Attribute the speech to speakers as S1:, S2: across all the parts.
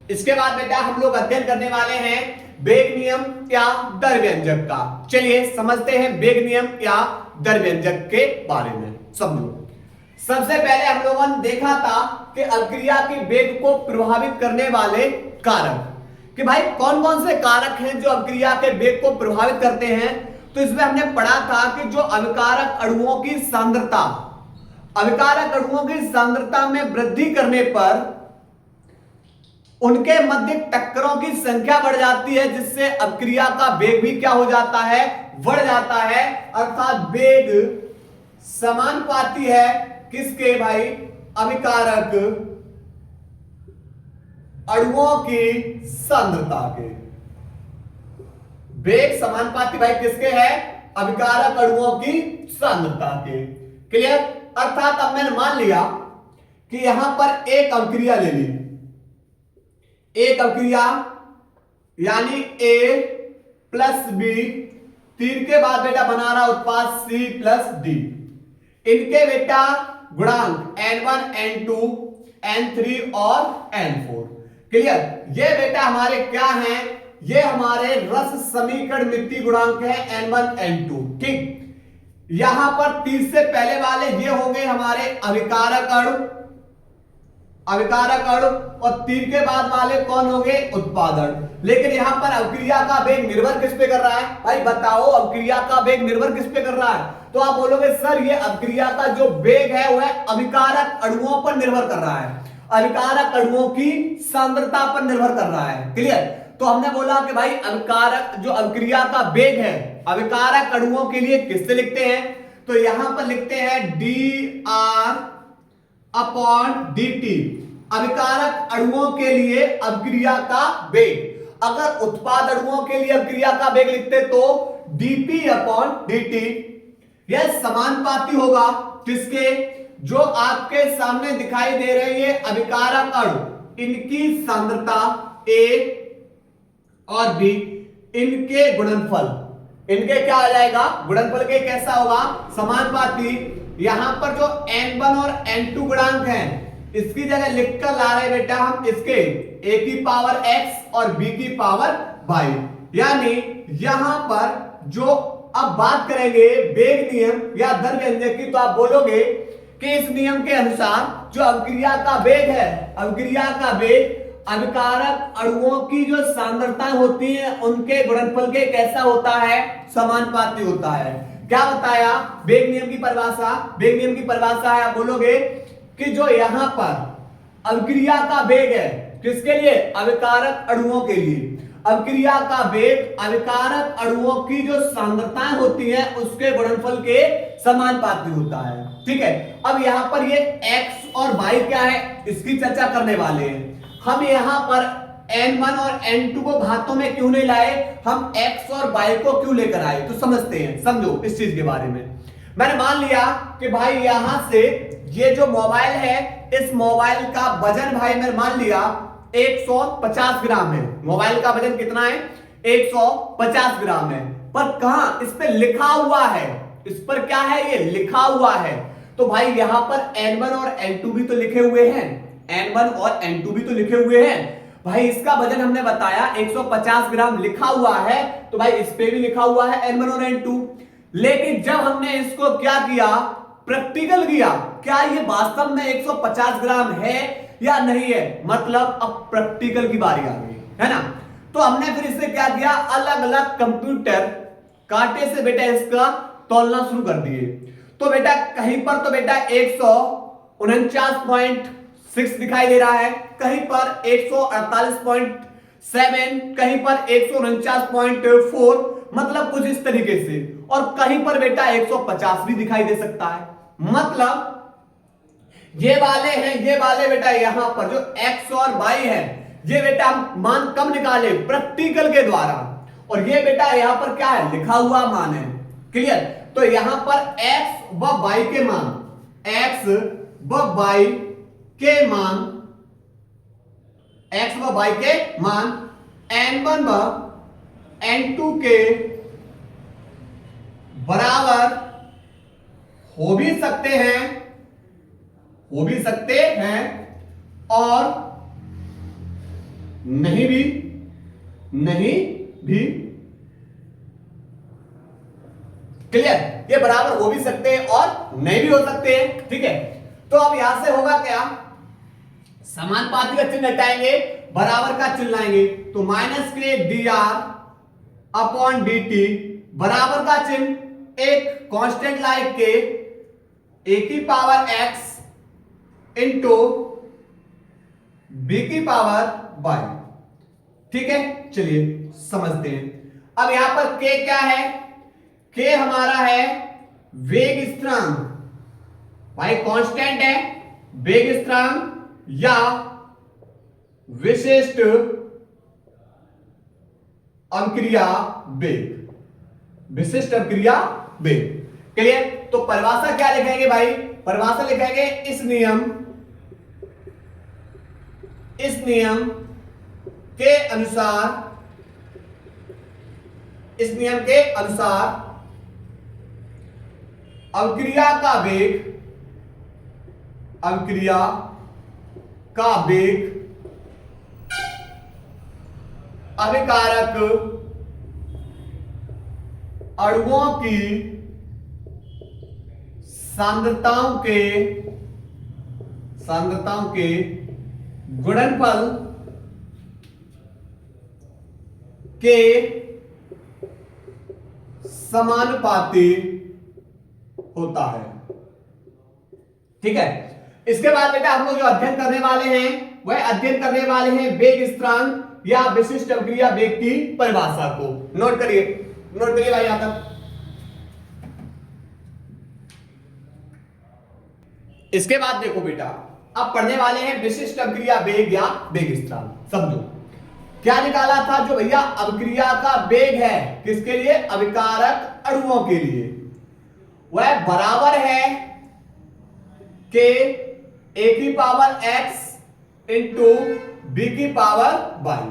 S1: इसके बाद बेटा हम लोग अध्ययन करने वाले हैं वेग नियम या दर व्यंजक का। चलिए समझते हैं वेग नियम या दर व्यंजक के बारे में। समझो, सबसे पहले हम लोगों ने देखा था कि अभिक्रिया के वेग को प्रभावित करने वाले कारक, कि भाई कौन कौन से कारक हैं जो अभिक्रिया के वेग को प्रभावित करते हैं। तो इसमें हमने पढ़ा था कि जो अभिकारक अणुओं की सांद्रता, अभिकारक अणुओं की सांद्रता में वृद्धि करने पर उनके मध्य टक्करों की संख्या बढ़ जाती है, जिससे अभिक्रिया का वेग भी क्या हो जाता है, बढ़ जाता है। अर्थात वेग समानुपाती है किसके भाई, अभिकारक अणुओं की सांद्रता के। वेग समानुपाती भाई किसके है, अभिकारक अणुओं की सांद्रता के। क्लियर। अर्थात अब मैंने मान लिया कि यहां पर एक अभिक्रिया ले ली, एक अभिक्रिया यानी A प्लस बी, तीन के बाद बेटा बना रहा उत्पाद C प्लस डी। इनके बेटा गुणांक N1 N2 N3 और N4। क्लियर। ये बेटा हमारे क्या हैं, ये हमारे रस समीकरण मिति गुणांक है N1 N2। ठीक। यहां पर 30 से पहले वाले ये होंगे हमारे अभिकारक अणु, अभिकारक अणु, और 3 के बाद वाले कौन होंगे, उत्पादन। लेकिन यहां पर अभिक्रिया का वेग निर्भर किस पे कर रहा है भाई, बताओ अभिक्रिया का वेग निर्भर किस पे कर रहा है। तो आप बोलोगे सर ये अभिक्रिया का जो वेग है वह अभिकारक अणुओं पर निर्भर कर रहा है, अभिकारक अणुओं की सांद्रता पर निर्भर कर रहा है। क्लियर। तो हमने बोला कि भाई अभिकारक जो अभिक्रिया का वेग है अभिकारक अणुओं के लिए किससे लिखते हैं, तो यहां पर लिखते हैं D R upon D T, अभिकारक अणुओं के लिए अभिक्रिया का वेग। अगर उत्पाद अणुओं के लिए अभिक्रिया का वेग लिखते तो डीपी अपॉन डीटी। यह समानुपाती होगा किसके, जो आपके सामने दिखाई दे रही है अभिकारक अणु, इनकी सांद्रता ए और बी, इनके गुणनफल, इनके क्या आ जाएगा, गुणनफल के कैसा होगा, समानुपाती। यहां पर जो N1 और N2 गुणांक हैं इसकी जगह लिखकर ला रहे बेटा हम इसके a की पावर x और b की पावर y। यानी यहां पर जो अब बात करेंगे वेग नियम या दर व्यंजक की, तो आप बोलोगे कि इस नियम के अनुसार जो अभिक्रिया का वेग है, अभिक्रिया का वेग अभिकारक अणुओं की जो सांद्रता होती है उनके गुणनफल के कैसा होता है, समानुपाती होता है। क्या बताया वेग नियम की परिभाषा, वेग नियम की परिभाषा है, आप बोलोगे कि जो यहां पर अभिक्रिया का वेग है किसके लिए, अभिकारक अणुओं के लिए, अभिक्रिया का वेग अभिकारक अणुओं की जो सांद्रताएं होती हैं उसके गुणनफल के समानुपाती होता है। ठीक है। अब यहां पर ये x और y क्या है इसकी चर्चा करने वाले हैं। हम यहां पर N1 और N2 को घातों में क्यों नहीं लाए, हम x और y को क्यों लेकर आए, तो समझते हैं, समझो इस चीज के बारे में। मैंने मान लिया कि भाई यहां से ये जो मोबाइल है इस मोबाइल का वजन भाई मैंने मान लिया 150 ग्राम है। मोबाइल का वजन कितना है, 150 ग्राम है। पर कहां इस पे लिखा हुआ है, इस पर क्या है, ये लिखा हुआ है। तो भाई यहां पर N1 और N2 भी तो लिखे हुए हैं, N1 और N2 भी तो लिखे हुए हैं। भाई इसका वजन हमने बताया 150 ग्राम लिखा हुआ है, तो भाई इस पे भी लिखा हुआ है N1 और N2। लेकिन जब हमने इसको क्या किया, प्रैक्टिकल किया, क्या ये वास्तव में 150 ग्राम है या नहीं है, मतलब अब प्रैक्टिकल की बारी आ गई है ना। तो हमने फिर इससे क्या किया, अलग अलग कंप्यूटर कांटे से बेटा इसका तौलना शुरू कर दिए। तो बेटा कहीं पर तो बेटा 149.6 दिखाई दे रहा है, कहीं पर 148.7, कहीं पर 149.4, मतलब कुछ इस तरीके से, और कहीं पर बेटा 150 भी दिखाई दे सकता है। मतलब ये वाले हैं, ये वाले बेटा यहां पर जो x और y है ये बेटा हम मान कब निकाले, प्रैक्टिकल के द्वारा, और ये बेटा यहां पर क्या है, लिखा हुआ मान है। क्लियर। तो यहां पर x व y के मान, x व y के मान, x व y के मान N1 व N2 के बराबर हो भी सकते हैं, हो भी सकते हैं, और नहीं भी, नहीं भी। क्लियर? ये बराबर हो भी सकते हैं और नहीं भी हो सकते हैं। ठीक है, तो अब यहां से होगा क्या, समानुपाती का चिन्ह हटाएंगे, बराबर का चिन्ह लाएंगे, तो माइनस के D R upon D T, बराबर का चिन्ह एक कांस्टेंट लाइक के ए की पावर एक्स इंटू बी की पावर वाई। ठीक है, चलिए समझते हैं। अब यहां पर के क्या है, के हमारा है वेग स्थिरांक, भाई कांस्टेंट है, वेग स्थिरांक या विशिष्ट अभिक्रिया वेग, विशिष्ट अभिक्रिया वेग। क्लियर? तो परिभाषा क्या लिखेंगे भाई, परिभाषा लिखेंगे इस नियम के अनुसार, इस नियम के अनुसार अभिक्रिया का वेग, अभिक्रिया का वेग अभिकारक अणुओं की सांद्रताओं के गुणनफल के समानुपाती होता है। ठीक है, इसके बाद बेटा हम लोग जो अध्ययन करने वाले हैं वह अध्ययन करने वाले हैं वेग स्थिरांक या विशिष्ट अभिक्रिया वेग की परिभाषा को। नोट करिए, नोट करिए भाई यहां तक। इसके बाद देखो बेटा, अब पढ़ने वाले हैं विशिष्ट अभिक्रिया वेग या वेग स्थिरांक। समझो क्या निकाला था, जो भैया अभिक्रिया का वेग है किसके लिए, अभिकारक अणुओं के लिए, वह बराबर है के ए की पावर एक्स इंटू बी की पावर वाई।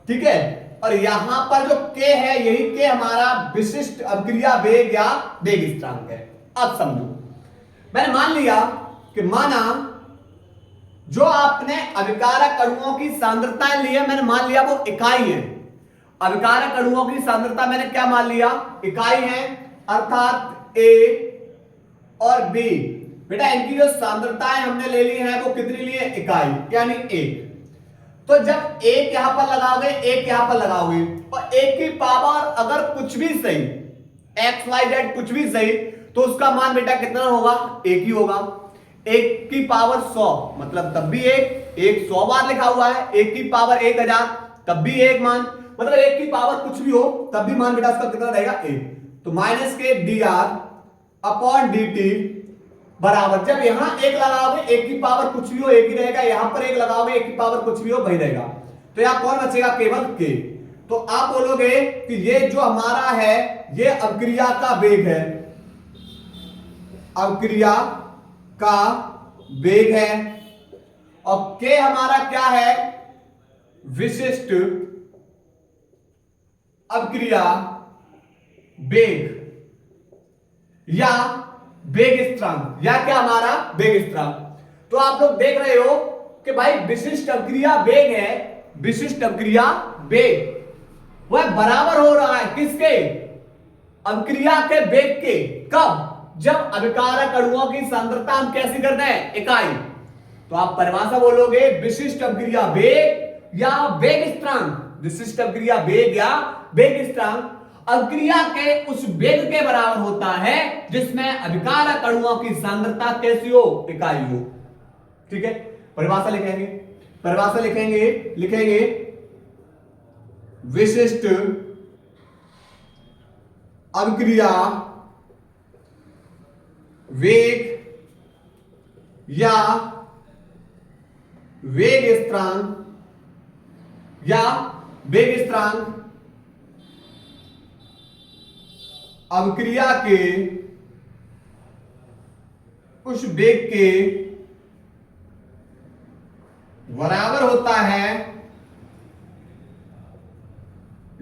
S1: ठीक है, और यहां पर जो के है, यही के हमारा विशिष्ट अभिक्रिया वेग या वेग स्थिरांक है। अब समझो, मैंने मान लिया कि माना जो आपने अभिकारक अणुओं की सांद्रताएं ली है, मैंने मान लिया वो इकाई है। अभिकारक अणुओं की सांद्रता मैंने क्या मान लिया, इकाई है, अर्थात ए और बी। बेटा इनकी जो सांद्रताएं हमने ले ली है वो कितनी ली है, इकाई, यानी एक। तो जब एक यहां पर लगाओगे, एक यहां पर लगाओगे, और एक की पावर अगर कुछ भी सही, एक्स वाई जेड कुछ भी सही, तो उसका मान बेटा कितना होगा, एक ही होगा। एक की पावर 100 मतलब तब भी एक 100 बार लिखा हुआ है, एक की पावर 1000 तब भी एक मान, मतलब एक की पावर कुछ भी हो तब भी मान बेटा उसका कितना रहेगा, एक। तो माइनस के D R upon D T बराबर, जब यहां एक लगाओगे एक की पावर कुछ भी हो एक ही रहेगा, यहां पर एक लगाओगे एक की पावर कुछ भी हो वही रहेगा, तो यहां कौन बचेगा, केवल के। तो आप बोलोगे कि ये जो हमारा है ये अभिक्रिया का वेग है, अभिक्रिया का वेग है, और के हमारा क्या है, विशिष्ट अभिक्रिया वेग या वेग स्थिरांक, या क्या हमारा वेग स्थिरांक। तो आप लोग देख रहे हो कि भाई विशिष्ट अभिक्रिया वेग है, विशिष्ट अभिक्रिया वेग वह बराबर हो रहा है किसके, अभिक्रिया के वेग के। कब, जब अभिकारक अणुओं की सांद्रता हम कैसी करते हैं, इकाई। तो आप परिभाषा बोलोगे विशिष्ट अभिक्रिया वेग या वेग स्थिरांक, विशिष्ट अभिक्रिया वेग या वेग स्थिरांक अभिक्रिया के उस वेग के बराबर होता है जिसमें अभिकारक अणुओं की सांद्रता कैसी हो, इकाई हो। ठीक है, परिभाषा लिखेंगे, परिभाषा लिखेंगे विशिष्ट अभिक्रिया वेग या वेग स्थिरांक या वेग स्थिरांक अभिक्रिया के उस वेग के बराबर होता है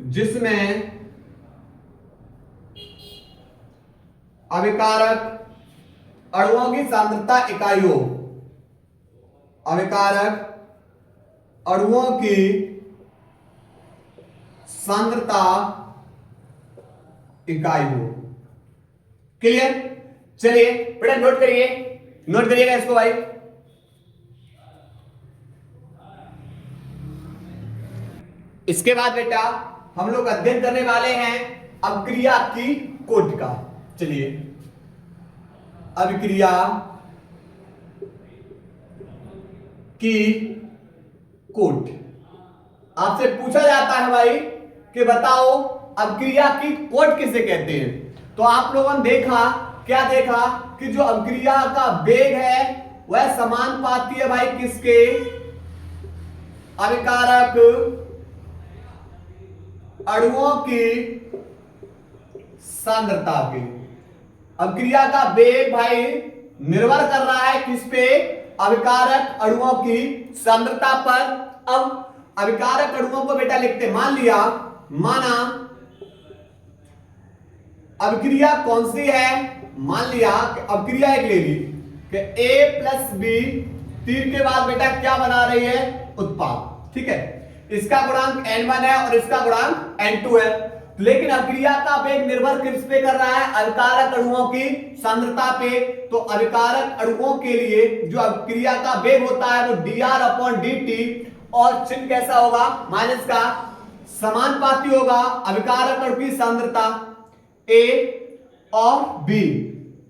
S1: जिसमें अभिकारक अणुओं की सांद्रता इकाई हो, अभिकारक अणुओं की सांद्रता इकाई हो। क्लियर? चलिए बेटा नोट करिए, नोट करिएगा इसको भाई। इसके बाद बेटा हम लोग अध्ययन करने वाले हैं अभिक्रिया की कोटि का। चलिए अभिक्रिया की कोटि आपसे पूछा जाता है भाई कि बताओ अभिक्रिया की कोटि किसे कहते हैं। तो आप लोगों ने देखा, क्या देखा कि जो अभिक्रिया का वेग है वह समानुपाती है भाई किसके, अभिकारक अणुओं की सांद्रता के। अभिक्रिया का वेग भाई निर्भर कर रहा है किस पे, अभिकारक अणुओं की सांद्रता पर। अब अभिकारक अणुओं को बेटा लिखते, मान लिया, माना अभिक्रिया कौन सी है, मान लिया कि अभिक्रिया एक ले ली कि A प्लस बी, तीर के बाद बेटा क्या बना रही है, उत्पाद। ठीक है, इसका गुणांक n1 है और इसका गुणांक n2 है। लेकिन अभिक्रिया का वेग निर्भर किस पे कर रहा है, अभिकारक अणुओं की सांद्रता पे। तो अभिकारक अणुओं के लिए जो अभिक्रिया का वेग होता है वो dr/dt, और चिन्ह कैसा होगा, माइनस का, समानुपाती होगा अभिकारक अणु की सांद्रता A और B,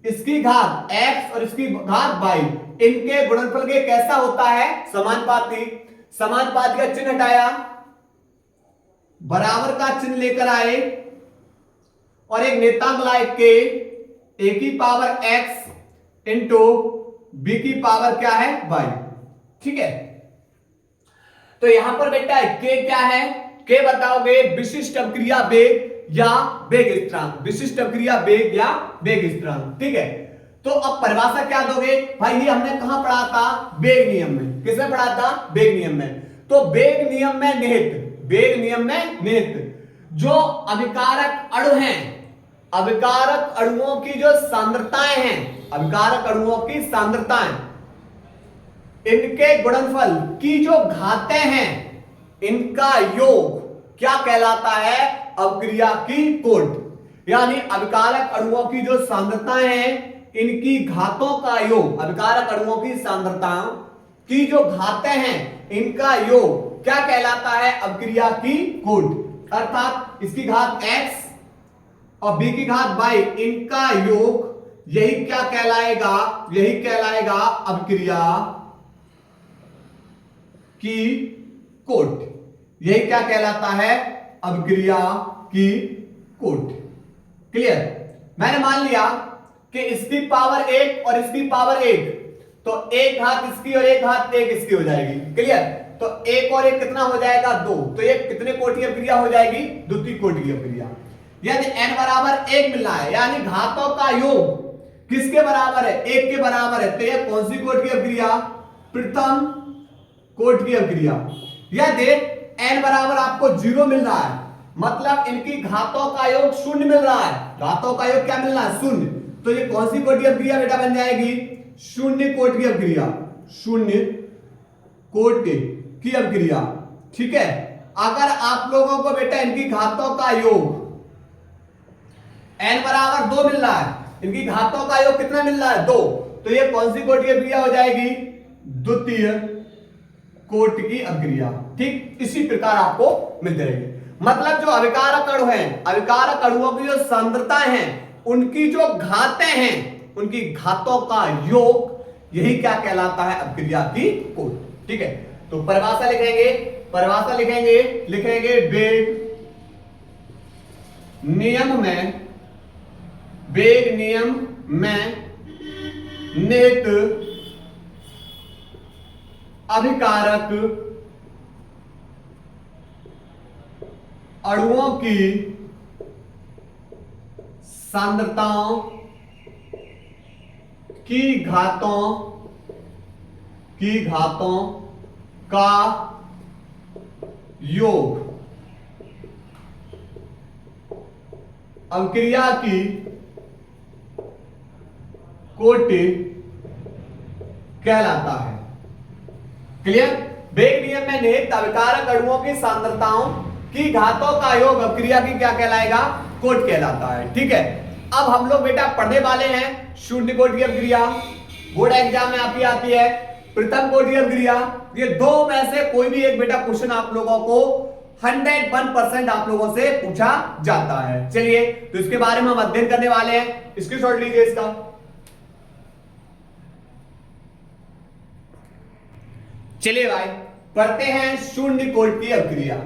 S1: इसकी घात x और इसकी घात y, इनके गुणनफल के कैसा होता है, समानुपाती। समानुपाती का चिन्ह हटाया, बराबर का चिन्ह लेकर आए और एक नेतांक लाए के, a की पावर x इंटू b की पावर क्या है, y। ठीक है, तो यहां पर बेटा k क्या है, k बताओगे विशिष्ट अभिक्रिया वेग या वेग स्थिरांक, विशिष्ट अभिक्रिया वेग या वेग स्थिरांक। ठीक है, तो अब परिभाषा क्या दोगे भाई, ये हमने कहां पढ़ा था, वेग नियम में। किसमें पढ़ा था, वेग नियम में। तो वेग नियम में निहित, वेग नियम में निहित जो अभिकारक अणु हैं, अभिकारक अणुओं की जो सांद्रताएं हैं, अभिकारक अणुओं की सांद्रताएं, इनके गुणनफल की जो घातें हैं, इनका योग क्या कहलाता है, अभिक्रिया की कोटि। यानी अभिकारक अणुओं की जो सांद्रताएं हैं, इनकी घातों का योग, अभिकारक अणुओं की सांद्रताओं की जो घातें हैं, इनका योग क्या कहलाता है, अभिक्रिया की कोटि। अर्थात इसकी घात x और b की घात y, इनका योग, यही क्या कहलाएगा, यही कहलाएगा अभिक्रिया की कोटि। यही क्या कहलाता है, अभिक्रिया की कोटि। क्लियर? मैंने मान लिया कि इसकी पावर 1 और इसकी पावर 1, तो एक घात इसकी और एक घात 1 इसकी हो जाएगी। क्लियर? तो 1 और 1 कितना हो जाएगा, 2। तो ये कितने कोटि अभिक्रिया हो जाएगी, द्वितीय कोटि की अभिक्रिया। यदि n बराबर 1 मिलना है, यानी घातों का योग किसके बराबर है, 1 के बराबर है, तो यह कौन सी कोटि की अभिक्रिया, प्रथम कोटि की अभिक्रिया। यदि n बराबर आपको 0 मिल रहा है, मतलब इनकी घातों का योग 0 मिल रहा है, घातों का योग क्या मिल रहा है, 0, तो ये कौन सी कोटि अभिक्रिया बेटा बन जाएगी, शून्य कोटि की अभिक्रिया, शून्य कोटि की अभिक्रिया। ठीक है, अगर आप लोगों को बेटा इनकी घातों का योग n बराबर 2 मिल रहा है, इनकी घातों का योग कितना मिल रहा है, 2, तो ये कौन सी कोटि की अभिक्रिया हो जाएगी, द्वितीय कोटि की अभिक्रिया। ठीक, इसी प्रकार आपको मिलते रहेंगे। मतलब जो अभिकारक अणु हैं, अभिकारक अणुओं की जो सांद्रताएं हैं, उनकी जो घातें हैं, उनकी घातों का योग, यही क्या कहलाता है, अभिक्रिया की कोटि। ठीक है, तो परिभाषा लिखेंगे, परिभाषा लिखेंगे, लिखेंगे वेग नियम में, वेग नियम में निहित अभिकारक अणुओं की सांद्रताओं की घातों का योग अभिक्रिया की कोटि कहलाता है। क्लियर? वेग नियम में निहित अभिकारक अणुओं की सांद्रताओं की घातों का योग अपक्रिया की क्या कहलाएगा, कोटि कहलाता है। ठीक है, अब हम लोग बेटा पढ़ने वाले हैं शून्य कोटि की अपक्रिया। बोर्ड एग्जाम में आपकी आती है प्रथम कोटि की अपक्रिया। ये दो में से कोई भी एक बेटा क्वेश्चन आप लोगों को 101% आप लोगों से पूछा जाता है। चलिए तो इसके बारे में हम अध्ययन करने वाले हैं, स्क्रीनशॉट लीजिए इसका। चलिए भाई पढ़ते हैं शून्य कोटि की अपक्रिया।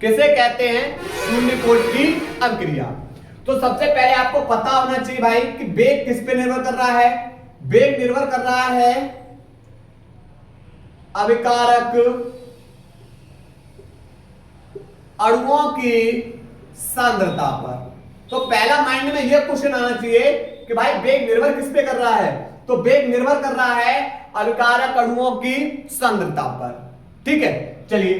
S1: किसे कहते हैं, शून्य कोटि की अपक्रिया। तो सबसे पहले आपको पता होना चाहिए भाई कि वेग किस पे निर्भर कर रहा है। वेग निर्भर कर रहा है अभिकारक अणुओं की सांद्रता पर। तो पहला माइंड में यह क्वेश्चन आना चाहिए कि भाई वेग निर्भर किस पे कर रहा है, तो वेग निर्भर कर रहा है अभिकारक अणुओं की सांद्रता पर। ठीक है, चलिए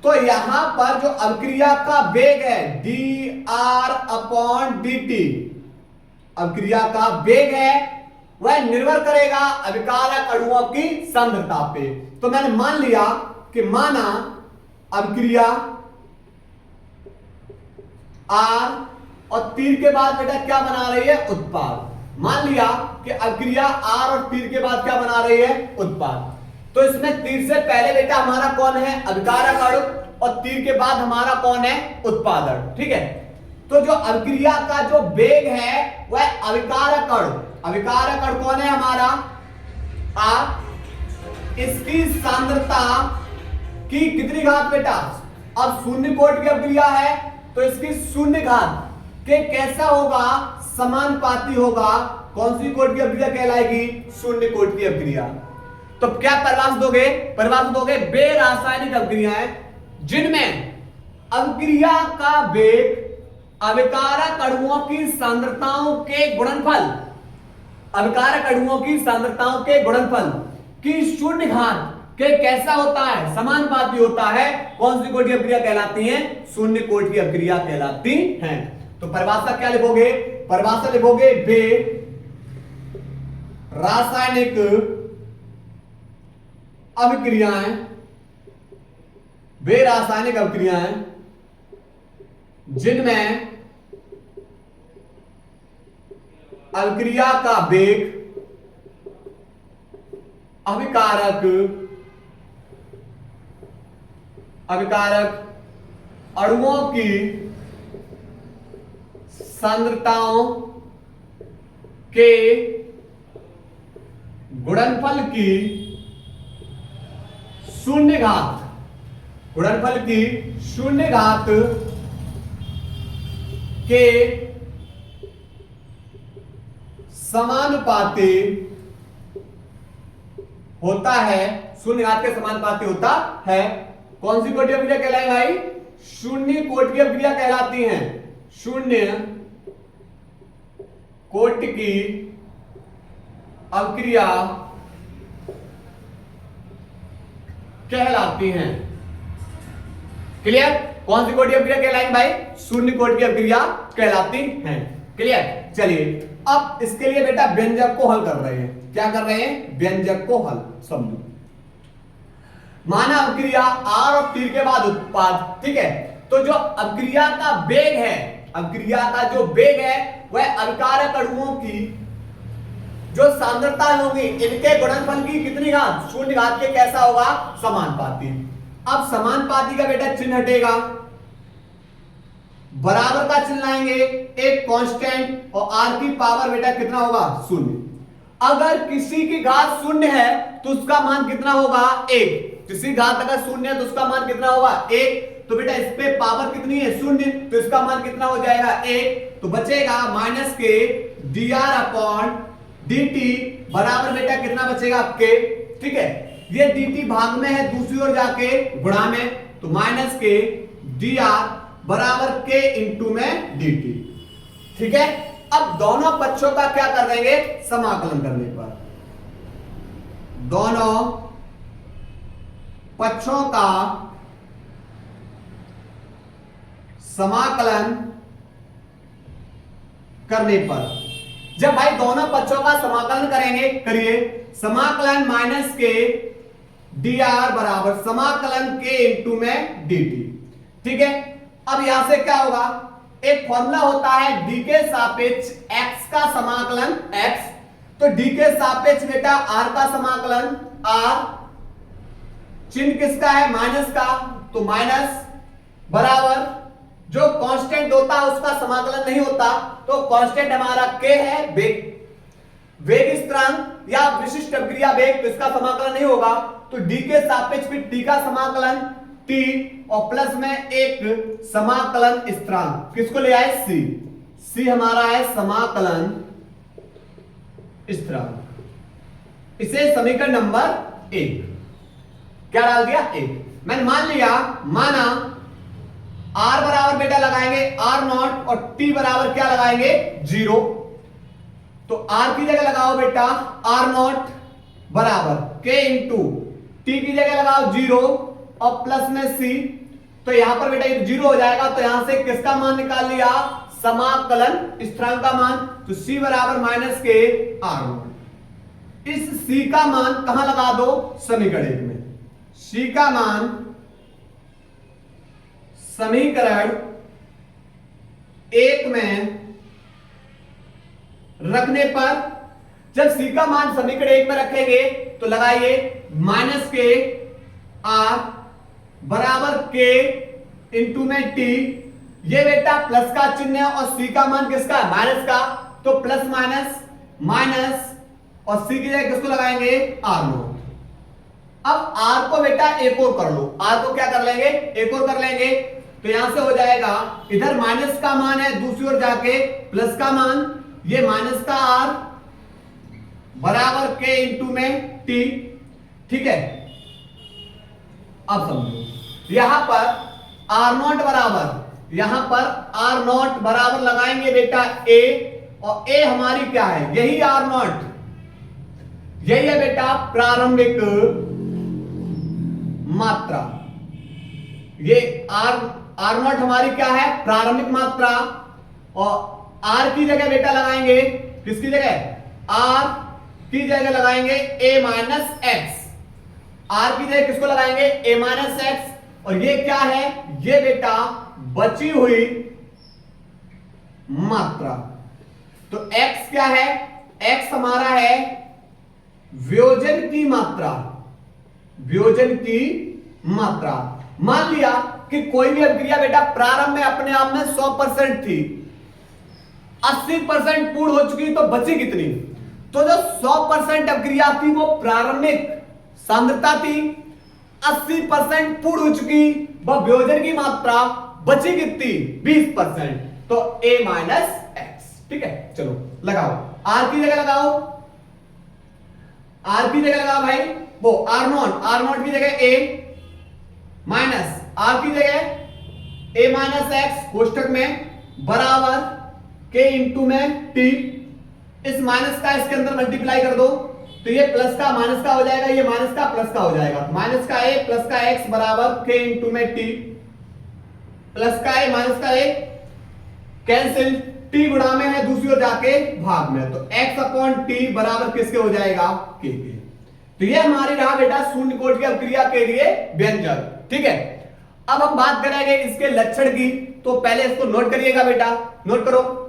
S1: तो यहां पर जो अपक्रिया का वेग है dr/dt, अपक्रिया का वेग है वह निर्भर करेगा अभिकारक अणुओं की सांद्रता पे। तो मैंने मान लिया कि माना अपक्रिया R और तीर के बाद बेटा क्या बना रही है, उत्पाद। मान लिया कि अपक्रिया R और तीर के बाद क्या बना रही है, उत्पाद। तो इसमें तीर से पहले बेटा हमारा कौन है, अभिकारक अणु, और तीर के बाद हमारा कौन है, उत्पादन। ठीक है, तो जो अपक्रिया का जो वेग है वह अभिकारक अणु, अभिकारक अणु कौन है हमारा R, इसकी सांद्रता की कितनी घात बेटा, अब शून्य कोटि की अपक्रिया है तो इसकी शून्य घात के कैसा होगा, समानुपाती होगा। कौन सी कोटि की अपक्रिया कहलाएगी, शून्य कोटि की अपक्रिया। तो क्या परिभाषा दोगे, परिभाषा दोगे वे रासायनिक अपक्रियाएं जिनमें अपक्रिया का वेग अभिकारक अणुओं की सांद्रताओं के गुणनफल, अभिकारक अणुओं की सांद्रताओं के गुणनफल की शून्य घात के कैसा होता है, समानुपाती होता है। कौन सी कोटि की अपक्रिया कहलाती है, शून्य कोटि की अपक्रिया कहलाती हैं। तो परिभाषा क्या लिखोगे, परिभाषा लिखोगे वे रासायनिक अपक्रियाएं, वे रासायनिक अपक्रियाएं जिनमें अपक्रिया का वेग अभिकारक अणुओं की सांद्रताओं के गुणनफल की शून्य घात, गुणनफल की शून्य घात के समानुपाती होता है, शून्य घात के समानुपाती होता है। कौन सी कोटि की अपक्रिया कहलाई भाई, शून्य कोटि की अपक्रिया कहलाती हैं, शून्य कोटि की अपक्रिया कहलाती हैं। क्लियर, कौन सी कोटि की अपक्रिया कहलाएंगी भाई, शून्य कोटि की अपक्रिया कहलाती हैं। क्लियर, चलिए अब इसके लिए बेटा व्यंजक को हल कर रहे हैं। क्या कर रहे हैं, व्यंजक को हल। समझो माना अपक्रिया R और तीर के बाद उत्पाद। ठीक है, तो जो अपक्रिया का वेग है, अपक्रिया का जो वेग है वह अभिकारक अणुओं की जो सांद्रता होगी इनके गुणनफल की कितनी घात, शून्य घात के कैसा होगा, समानुपाती। अब समानुपाती का बेटा चिन्ह हटेगा, बराबर का चिन्ह लाएंगे, एक कांस्टेंट और R की पावर बेटा कितना होगा, शून्य। अगर किसी की घात शून्य है तो उसका मान कितना होगा, एक। किसी घात अगर शून्य है तो उसका मान कितना होगा, एक। तो बेटा इस पे पावर कितनी है, शून्य, तो इसका मान कितना हो जाएगा, एक। तो बचेगा माइनस के dr/dt बराबर बेटा कितना बचेगा, के। ठीक है, ये dt भाग में है, दूसरी ओर जाके गुणा में, तो माइनस के dr बराबर के इंटू में dt। ठीक है, अब दोनों पक्षों का क्या कर देंगे, समाकलन करने पर दोनों पक्षों का समाकलन करने पर, जब भाई दोनों पक्षों का समाकलन करेंगे, करिए समाकलन माइनस के dr बराबर समाकलन के इंटू में dt। ठीक है। अब यहां से क्या होगा, एक फॉर्मूला होता है डी के सापेक्ष x का समाकलन x, तो डी के सापेक्ष बेटा r का समाकलन r, चिन्ह किसका है माइनस का, तो माइनस बराबर जो कांस्टेंट होता है उसका समाकलन नहीं होता, तो कांस्टेंट हमारा k है, वेग स्थिरांक या विशिष्ट अभिक्रिया वेग, तो इसका समाकलन नहीं होगा, तो d के सापेक्ष में t का समाकलन t और प्लस में एक समाकलन स्थिरांक, किसको ले आए c हमारा है समाकलन स्थिरांक, इसे समीकरण नंबर 1 क्या डाल दिया 1। मैंने मान लिया, माना r बराबर बेटा लगाएंगे r0 और t बराबर क्या लगाएंगे 0, तो r की जगह लगाओ बेटा r0 बराबर k इंटू t की जगह लगाओ 0 और प्लस में c, तो यहां पर बेटा ये 0 हो जाएगा, तो यहां से किसका मान निकाल लिया समाकलन स्थिरांक का मान, तो c बराबर माइनस के r0। इस c का मान कहां लगा दो समीकरण 1 में, c का मान समीकरण 1 में रखने पर, जब c का मान समीकरण 1 में रखेंगे तो लगाइए माइनस के r बराबर k इंटू में t, ये बेटा प्लस का चिन्ह है और c का मान किसका है माइनस का, तो प्लस माइनस माइनस और c की जगह किसको लगाएंगे r0। अब r को बेटा एक और कर लो, r को क्या कर लेंगे एक और कर लेंगे, तो यहां से हो जाएगा इधर माइनस का मान है, दूसरी ओर जाके प्लस का मान, ये माइनस का r बराबर k इंटू में t, ठीक है। अब समझो यहां पर r0 बराबर, यहां पर r0 बराबर लगाएंगे बेटा a, और a हमारी क्या है यही r0, यही है बेटा प्रारंभिक मात्रा, ये r0 हमारी क्या है प्रारंभिक मात्रा, और r की जगह बेटा लगाएंगे किसकी जगह r की जगह लगाएंगे a माइनस एक्स, r की जगह किसको लगाएंगे a माइनस एक्स, और ये क्या है ये बेटा बची हुई मात्रा, तो x क्या है x हमारा है वियोजन की मात्रा, वियोजन की मात्रा। मान लिया कि कोई भी अभिक्रिया बेटा प्रारंभ में अपने आप में 100% थी, 80% पूर्ण हो चुकी, तो बची कितनी, तो जो 100% अभिक्रिया थी वो प्रारंभिक सांद्रता थी, 80% पूर्ण हो चुकी वह वियोजन की मात्रा, बची कितनी 20%, तो a माइनस एक्स, ठीक है। चलो लगाओ r की जगह लगाओ, r की जगह लगाओ भाई वो r0 की जगह a माइनस r की जगह a माइनस एक्स कोष्टक में बराबर k इंटू में t, इस माइनस का इसके अंदर मल्टीप्लाई कर दो, तो ये प्लस का माइनस का हो जाएगा, ये माइनस का प्लस का हो जाएगा, माइनस का a प्लस का x बराबर k इंटू में t, प्लस का a माइनस का a कैंसिल, t गुणा में है दूसरी ओर जाके भाग में, तो x अपॉन t बराबर किसके हो जाएगा k के। तो ये हमारी रहा बेटा शून्य कोटि की अभिक्रिया के लिए व्यंजक, ठीक है। अब हम बात करेंगे इसके लक्षण की, तो पहले इसको नोट करिएगा बेटा, नोट करो।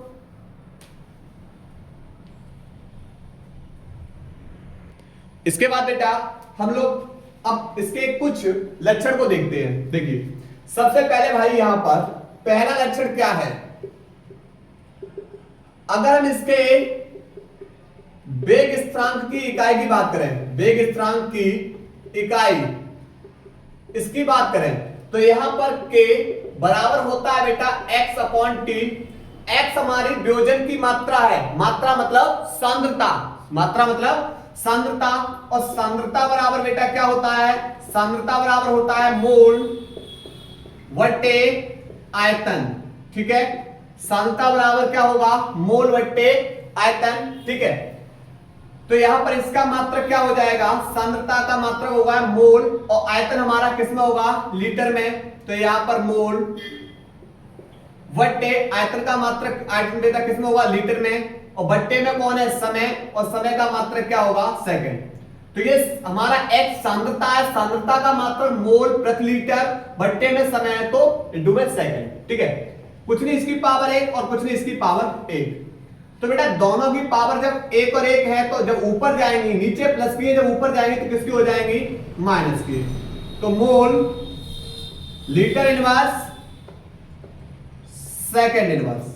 S1: इसके बाद बेटा हम लोग अब इसके कुछ लक्षण को देखते हैं। देखिए सबसे पहले भाई यहां पर पहला लक्षण क्या है, अगर हम इसके वेग स्थिरांक की इकाई की बात करें, वेग स्थिरांक की इकाई इसकी बात करें, तो यहां पर k बराबर होता है बेटा x अपॉन t, x हमारी वियोजन की मात्रा है, मात्रा मतलब सांद्रता, मात्रा मतलब सांद्रता, और सांद्रता बराबर बेटा क्या होता है, सांद्रता बराबर होता है मोल बटे आयतन, ठीक है। सांद्रता बराबर क्या होगा मोल बटे आयतन, ठीक है। तो यहां पर इसका मात्रक क्या हो जाएगा, सांद्रता का मात्रक होगा मोल, और आयतन हमारा किसमें होगा लीटर में, तो यहां पर मोल बटे आयतन का मात्रक, आयतन बेटा किसमें होगा लीटर में, और बट्टे में कौन है समय, और समय का मात्रक क्या होगा सेकंड। तो ये हमारा x सांद्रता है, सांद्रता का मात्रक मोल प्रति लीटर, भट्टे में समय है तो इंटू में सेकंड। ठीक है, कुछ नहीं इसकी पावर 1 और कुछ नहीं इसकी पावर 1। तो बेटा दोनों की पावर जब 1 और 1 है तो जब ऊपर जाएंगी, नीचे प्लस की है, जब ऊपर जाएंगे तो किसकी हो जाएंगी, माइनस की। तो mole litre inverse second inverse.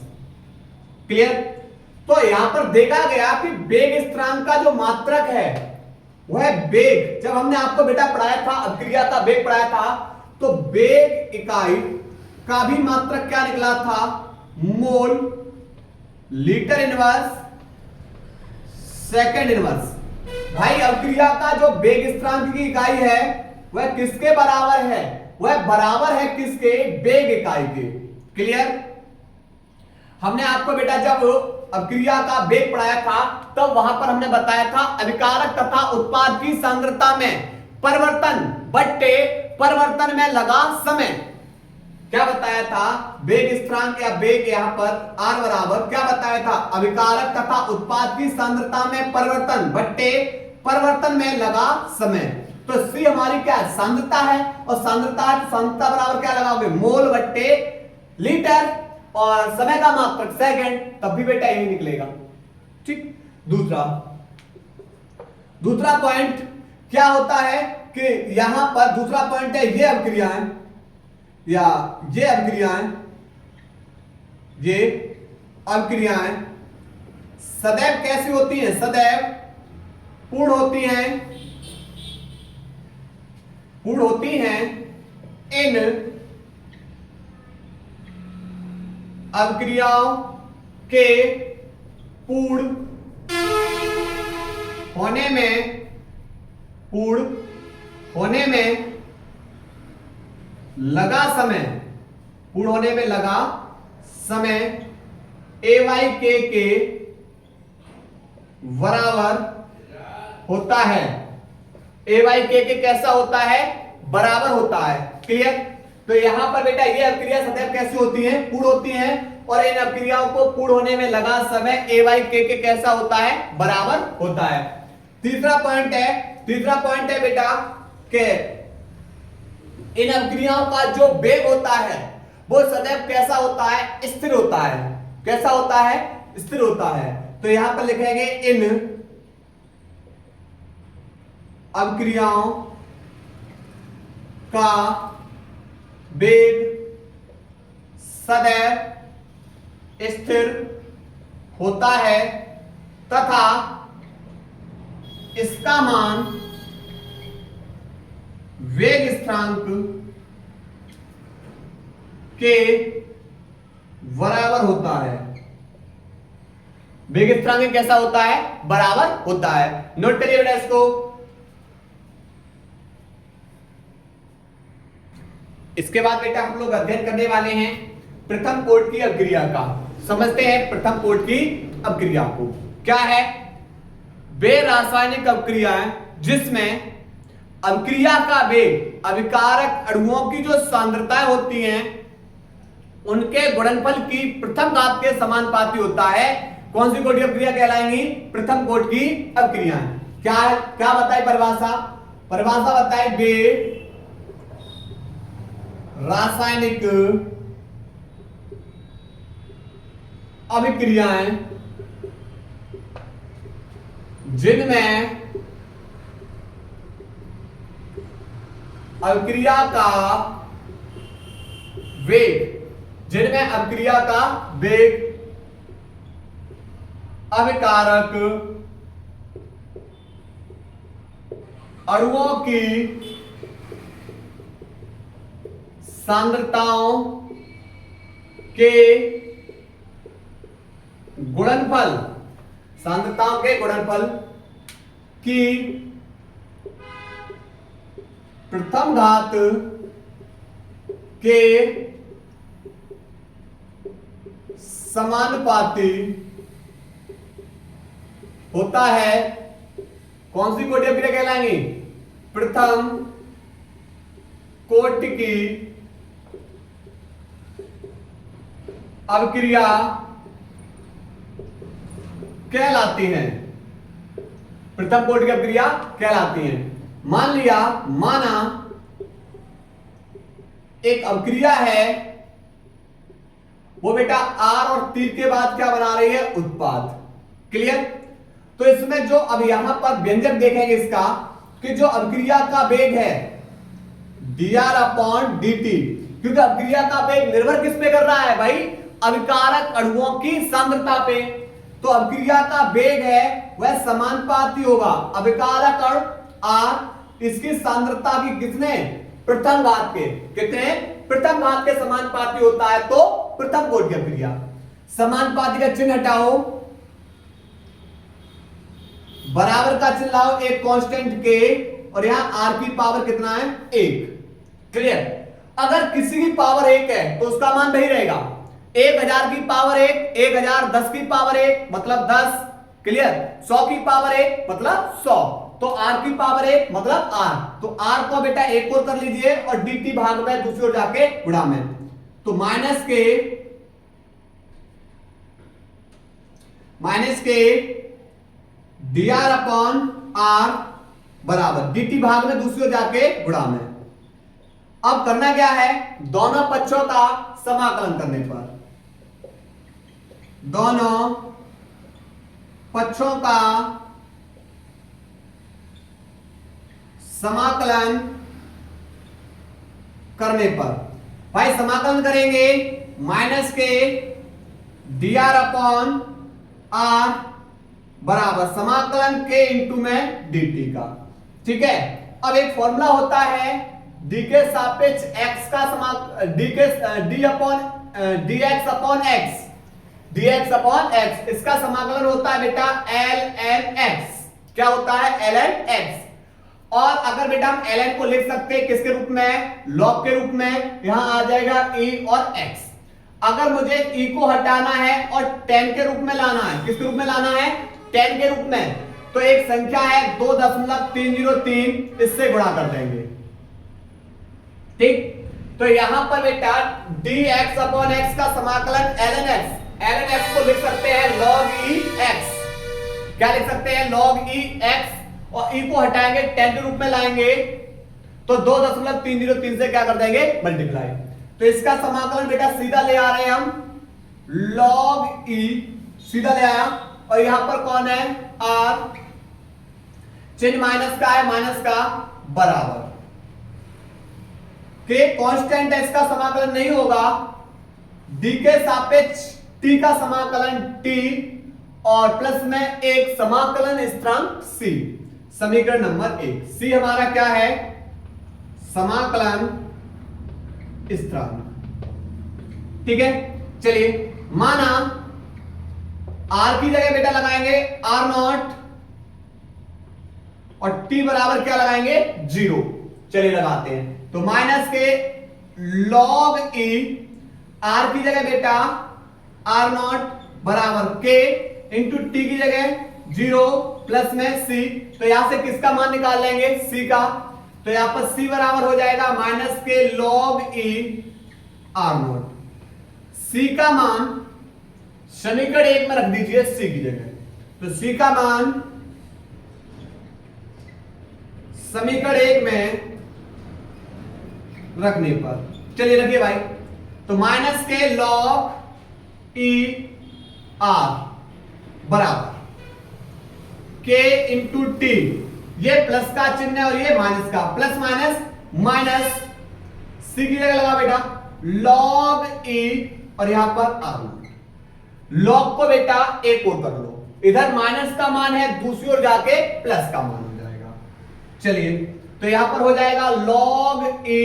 S1: Clear. तो यहां पर देखा गया कि वेग स्थिरांक का जो मात्रक है वह वेग, जब हमने आपको बेटा पढ़ाया था अभिक्रिया का वेग पढ़ाया था, तो वेग इकाई का भी मात्रक क्या निकला था, mole litre inverse second inverse. भाई अभिक्रिया का जो वेग स्थिरांक की इकाई है वह किसके बराबर है, वह बराबर है किसके, वेग इकाई के। क्लियर। हमने आपको बेटा जब अभिक्रिया का वेग पढ़ाया था तब वहां पर हमने बताया था अभिकारक तथा उत्पाद की सांद्रता में परिवर्तन बट्टे परिवर्तन में लगा समय। क्या बताया था, वेग स्थिरांक या वेग यहां पर r बराबर क्या बताया था, अभिकारक तथा उत्पाद की सांद्रता में परिवर्तन बट्टे परिवर्तन में लगा समय। तो सी हमारी क्या है, सांद्रता है, और सांद्रता बराबर क्या लगाओगे, मोल बट्टे लीटर, और समय का मात्रक सेकंड, तब भी बेटा यही निकलेगा। ठीक। दूसरा पॉइंट क्या होता है कि यहां पर दूसरा पॉइंट है ये अभिक्रियाएं या ये अभिक्रियाएं सदैव कैसी होती हैं, सदैव पूर्ण होती हैं इन अभिक्रियाओं के पूर्ण होने में लगा समय AYK के बराबर होता है। AYK के कैसा होता है, बराबर होता है। क्लियर। तो यहां पर बेटा ये अभिक्रिया सदैव कैसी होती हैं, पूर्ण होती हैं, और इन अभिक्रियाओं को पूर्ण होने में लगा समय AYK के कैसा होता है, बराबर होता है। तीसरा पॉइंट है बेटा कि इन अभिक्रियाओं का जो वेग होता है वो सदैव कैसा होता है, स्थिर होता है। कैसा होता है, स्थिर होता है। तो यहां पर लिखेंगे इन अभिक्रियाओं का वेग सदैव स्थिर होता है तथा इसका मान वेग स्थिरांक के बराबर होता है। वेग स्थिरांक कैसा होता है, बराबर होता है। नोट करिए बेटा इसको। इसके बाद बेटा हम लोग अध्ययन करने वाले हैं प्रथम कोटि की अभिक्रिया का। समझते हैं प्रथम कोटि की अभिक्रिया को। क्या है, वे रासायनिक अभिक्रियाएं जिसमें अभिक्रिया का वेग अभिकारक अणुओं की जो सांद्रताएं होती हैं उनके गुणनफल की प्रथम घात के समानुपाती होता है। कौन सी कोटि अभिक्रिया कहलाएंगी, प्रथम कोटि की अभिक्रियाएं। क्या बताए परिभाषा बताए, वे रासायनिक अभिक्रियाएं जिनमें अभिक्रिया का वेग अभिकारक अणुओं की सांद्रताओं के गुणनफल की प्रथम घात के समानुपाती होता है। कौन सी कोटि अभिक्रिया कहलाएंगी, प्रथम कोटि की अभिक्रिया कहलाती हैं। प्रथम कोटि की अपक्रिया कहलाती है। मान लिया, माना एक अपक्रिया है, वो बेटा आर और तीर के बाद क्या बना रही है, उत्पाद। क्लियर? तो इसमें जो अब यहां पर व्यंजक देखेंगे इसका, कि जो अपक्रिया का वेग है dr अपॉन dt, क्योंकि अपक्रिया का वेग निर्भर किस पे कर रहा है भाई, अभिकारक अणुओं की सांद्रता पे। तो अपक्रिया का वेग है वह समानुपाती होगा अभिकारक अणु r इसकी सांद्रता की कितने, प्रथम घात के, कितने, प्रथम घात के समानुपाती होता है। तो प्रथम कोटि की अपक्रिया, समानुपाती का चिन्ह हटाओ, बराबर का चिन्ह लाओ, एक कांस्टेंट के, और यहां r की पावर कितना है, 1। क्लियर? अगर किसी की पावर 1 है तो उसका मान वही रहेगा। 1000 की पावर 1, 1000, 10 की पावर 1 मतलब 10। क्लियर? 100 की पावर 1 मतलब 100। तो r की पावर 1 मतलब r, तो r को बेटा एक और कर लीजिए और dt भाग में दूसरी ओर जाके गुणा में, तो माइनस के dr अपॉन r बराबर dt भाग में दूसरी ओर जाके गुणा में। अब करना क्या है, दोनों पक्षों का समाकलन करने पर, दोनों पक्षों का समाकलन करने पर, भाई समाकलन करेंगे माइनस के dr अपॉन r बराबर समाकलन के इंटू में dt का। ठीक है? अब एक फॉर्मूला होता है d के सापेक्ष x का d upon dx upon x, dx upon x, इसका समाकलन होता है बेटा ln x। क्या होता है, ln x। और अगर बेटा हम ln को लिख सकते हैं किसके रूप में, log के रूप में, यहां आ जाएगा e और x। अगर मुझे e को हटाना है और tan के रूप में लाना है, किसके रूप में लाना है, tan के रूप में, तो एक संख्या है 2.303, इससे गुणा कर देंगे। ठीक? तो यहां पर बेटा dx अपॉन x का समाकलन ln x, ln x को लिख सकते हैं log e x। क्या लिख सकते हैं, log e x, और e को हटाएंगे tan के रूप में लाएंगे, तो 2.303 से क्या कर देंगे, मल्टीप्लाई। तो इसका समाकलन बेटा सीधा ले आ रहे हैं हम, log e सीधा ले आया, और यहां पर कौन है, r, चिन्ह माइनस का है, माइनस का बराबर के कांस्टेंट है, इसका समाकलन नहीं होगा, d के सापेक्ष t का समाकलन t, और प्लस में एक समाकलन स्थिरांक c। समीकरण नंबर 1, c हमारा क्या है, समाकलन स्थिरांक। ठीक है? चलिए, माना r की जगह बेटा लगाएंगे r0 और t बराबर क्या लगाएंगे, 0। चलिए लगाते हैं, तो माइनस के log e, r की जगह बेटा r0 बराबर k इंटू टी की जगह 0 प्लस में c, तो यहां से किसका मान निकाल लेंगे, c का, तो यहां पर c बराबर हो जाएगा माइनस के log e r0। c का मान समीकरण 1 में रख दीजिए c की जगह, तो c का मान समीकरण 1 में रखने पर, चलिए रखिए भाई, तो माइनस के log e r बराबर k इंटू टी, ये प्लस का चिन्ह है और ये माइनस का, प्लस माइनस माइनस, सी की जगह लगा बेटा log e और यहां पर r। log को बेटा एक और कर लो, इधर माइनस का मान है, दूसरी ओर जाके प्लस का मान हो जाएगा। चलिए, तो यहां पर हो जाएगा log e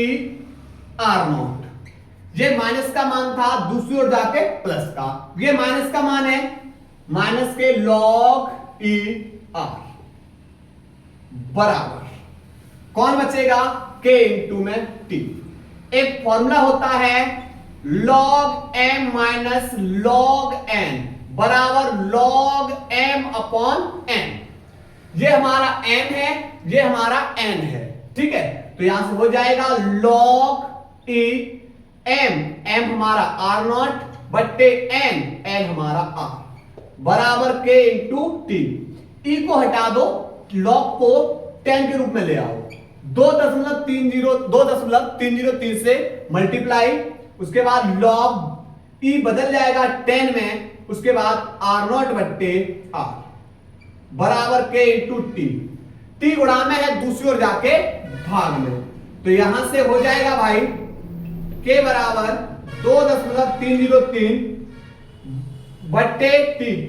S1: r0, ये माइनस का मान था, दूसरी ओर जाके प्लस का, ये माइनस का मान है, माइनस के log e r बराबर कौन बचेगा, k इंटू में t। एक फॉर्मूला होता है log m minus log n बराबर log m अपॉन n। ये हमारा m है, ये हमारा n है। ठीक है, तो यहां से हो जाएगा log e m हमारा r0 बट्टे n हमारा r बराबर k इंटू टी। ई को हटा दो लॉग को 10 के रूप में ले आओ, 2.303 से मल्टीप्लाई, उसके बाद लॉग ई बदल जाएगा 10 में, उसके बाद R0 बट्टे R बराबर के इंटू टी गुणा में है दूसरी ओर जाके भाग में, तो यहां से हो जाएगा भाई के बराबर 2.303 बट्टे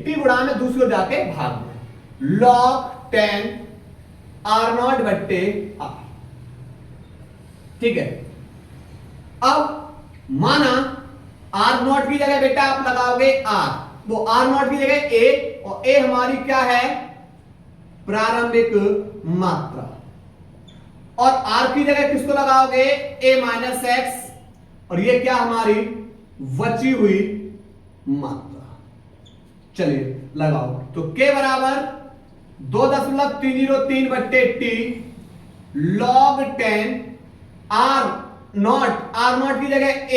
S1: टी गुणा में दूसरी ओर जाके भाग में, log 10 R0 बट्टे R। ठीक है, अब माना R0 की जगह बेटा आप लगाओगे R, वो R0 की जगह A, और A हमारी क्या है, प्रारंभिक मात्रा, और R की जगह किसको लगाओगे, A माइनस एक्स, और ये क्या हमारी बची हुई मात्रा। चलिए लगाओ, तो K बराबर 2.303 बट्टे टी log 10 R0 की जगह A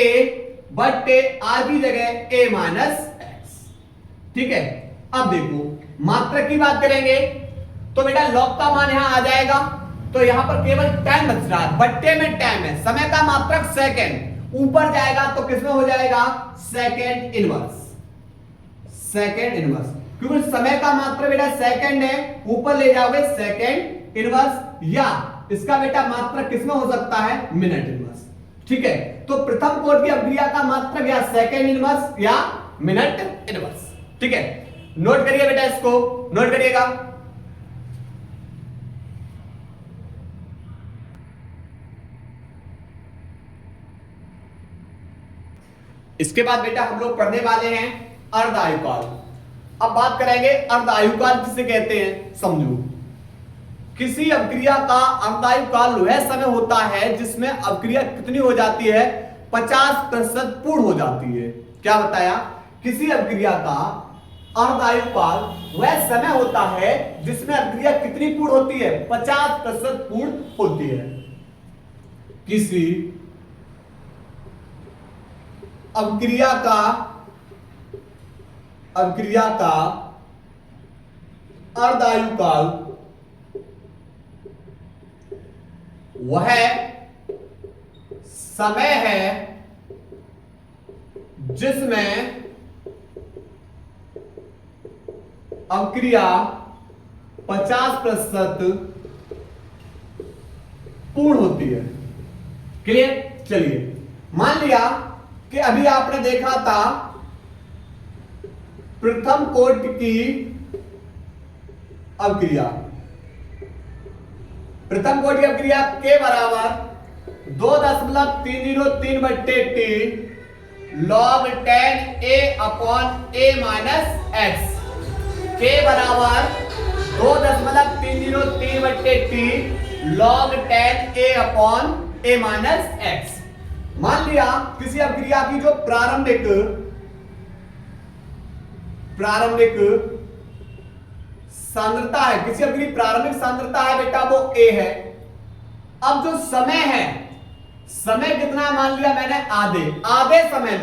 S1: बट्टे R की जगह A माइनस एक्स। ठीक है, अब देखो मात्रा की बात करेंगे तो बेटा log का मान यहां आ जाएगा, तो यहां पर केवल टाइम बच रहा है, बट्टे में टाइम है, समय का मात्रक सेकंड, ऊपर जाएगा तो किसमें हो जाएगा, सेकंड इनवर्स, क्योंकि समय का मात्रक बेटा सेकंड है, ऊपर ले जाओगे सेकंड इनवर्स, या इसका बेटा मात्रक किसमें हो सकता है, मिनट इनवर्स। ठीक है, तो प्रथम कोट की अभिक्रिया का मात्रक या सेकंड इनवर्स या मिनट इनवर्स। ठीक है, नोट करिए बेटा, इसको नोट करिएगा। इसके बाद बेटा हम लोग पढ़ने वाले हैं अर्ध आयुकाल। अब बात करेंगे अर्ध आयुकाल किसे कहते हैं, समझो। किसी अभिक्रिया का अर्ध आयुकाल वह समय होता है जिसमें अभिक्रिया कितनी हो जाती है, 50% पूर्ण हो जाती है। क्या बताया, किसी अभिक्रिया का अर्ध आयुकाल वह समय होता है जिसमें अभिक्रिया कितनी पूर्ण होती है, 50% पूर्ण होती है। किसी अभिक्रिया का अर्ध आयुकाल वह समय है जिसमें अभिक्रिया 50% पूर्ण होती है। क्लियर। चलिए मान लिया कि अभी आपने देखा था प्रथम कोट की अभिक्रिया, प्रथम कोट की अभिक्रिया के बराबर 2.303 बट्टे T log 10 A upon A minus x, के बराबर 2.303 बट्टे T log 10 A upon A minus x. मान लिया किसी अभिक्रिया की जो प्रारंभिक सांद्रता है, किसी अभिक्रिया की प्रारंभिक सांद्रता है बेटा वो A है। अब जो समय है, समय कितना मान लिया मैंने, आधे समय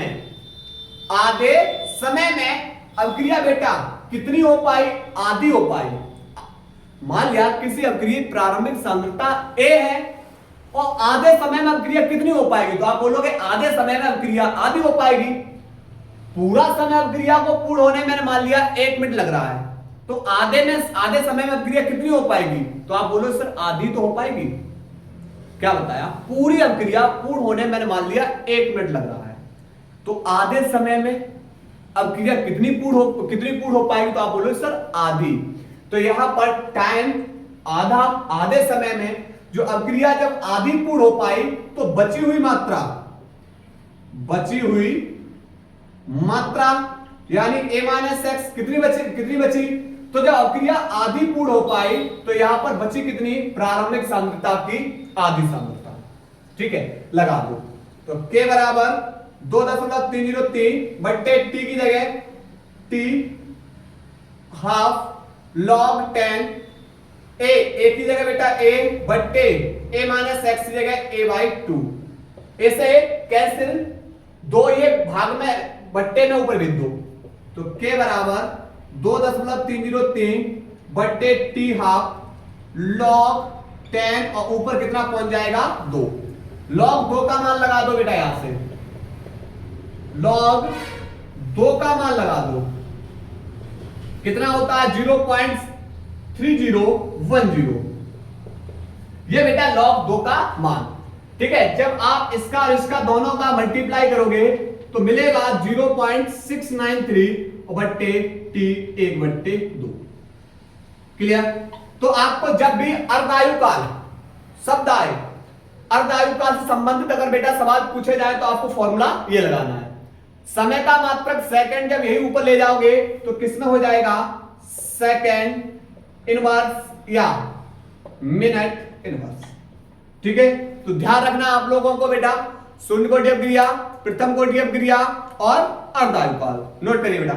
S1: में अभिक्रिया बेटा कितनी हो पाई, आधी हो पाई। मान लिया किसी अभिक्रिया की प्रारंभिक सांद्रता A है और आधे समय में अभिक्रिया कितनी हो पाएगी, तो आप बोलोगे आधे समय में अभिक्रिया आधी हो पाएगी। पूरा समय अभिक्रिया को पूर्ण होने में मान लिया 1 मिनट लग रहा है, तो आधे समय में अभिक्रिया कितनी हो पाएगी, तो आप बोलो सर आधी तो हो पाएगी। क्या बताया, पूरी अभिक्रिया पूर्ण होने में मान लिया 1 मिनट लग रहा है, तो आधे समय में अभिक्रिया कितनी पूर्ण हो पाएगी, तो आप बोलो सर आधी। तो यहां पर टाइम आधा, आधे समय में जो अभिक्रिया जब आधी पूर्ण हो पाई तो बची हुई मात्रा यानी A माइनस एक्स कितनी बची, तो जब अभिक्रिया आधी पूर्ण हो पाई तो यहां पर बची कितनी, प्रारंभिक सांद्रता की आधी सांद्रता। ठीक है, लगा दो, तो K बराबर 2.303 बट्टे टी की जगह टी हाफ log 10 A की जगह बेटा A बट्टे A माइनस एक्स की जगह A बाई 2। ऐसे कैंसिल, दो ये भाग में बट्टे में ऊपर भेज दो, तो K बराबर 2.303 बट्टे टी हाफ log 10 और ऊपर कितना पहुंच जाएगा 2। log 2 का मान लगा दो बेटा, यहां से log 2 का मान लगा दो, कितना होता है 0.3010। ये बेटा log 2 का मान, ठीक है। जब आप इसका और इसका दोनों का मल्टीप्लाई करोगे तो मिलेगा 0.693 बट्टे t1/2। क्लियर। तो आपको जब भी अर्धायुकाल शब्द आए, अर्धायुकाल से संबंधित अगर बेटा सवाल पूछे जाए तो आपको फॉर्मूला ये लगाना है। समय का मात्रक सेकंड जब यही ऊपर ले जाओगे तो किसमें हो जाएगा सेकंड इनवर्स या मिनट इनवर्स। ठीक है, तो ध्यान रखना आप लोगों को बेटा, शून्य कोटि अपक्रिया, प्रथम कोटि अपक्रिया और अर्धायुकाल नोट करिए बेटा।